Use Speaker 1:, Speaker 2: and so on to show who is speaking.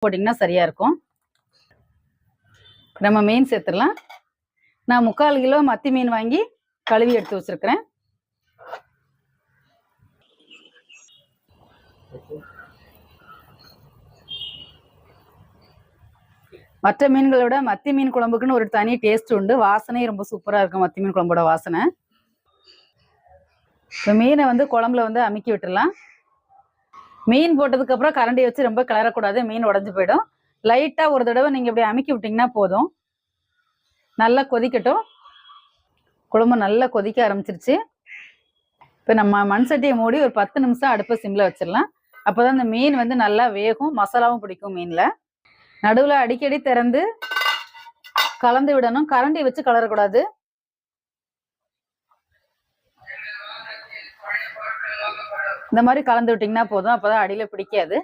Speaker 1: போட்டிங்கன்னா சரியா இருக்கும். நம்ம மீன் சேர்த்துடலாம். நான் 3/4 கிலோ மத்தி மீன் வாங்கி கழுவி எடுத்து வச்சிருக்கிறேன். மற்ற மீன்களோட மத்தி மீன் குழம்புக்குன்னு ஒரு தனி டேஸ்ட் உண்டு. வாசனை ரொம்ப சூப்பரா இருக்கும் மத்தி மீன் குழம்போட வாசனை. இப்போ மீனை வந்து குழம்புல வந்து அமுக்கி விட்டுடலாம். மீன் போட்டதுக்கு அப்புறம் கரண்டி வச்சு ரொம்ப கிளறக்கூடாது, மீன் உடஞ்சு போயிடும். லைட்டா ஒரு தடவை நீங்க இப்படி அமுக்கி விட்டீங்கன்னா போதும். நல்லா கொதிக்கட்டும். குழம்பு நல்லா கொதிக்க ஆரம்பிச்சிருச்சு. இப்போ நம்ம மண் சட்டியை மூடி ஒரு 10 நிமிஷம் அடுப்பை சிம்ல வச்சிடலாம். அப்போதான் இந்த மீன் வந்து நல்லா வேகும், மசாலாவும் பிடிக்கும் மீன்ல. நடுவில் அடிக்கடி திறந்து கலந்து விடணும். கரண்டி வச்சு கலரக்கூடாது. இந்த மாதிரி கலந்து விட்டீங்கன்னா போதும், அப்போதான் அடியில பிடிக்காது.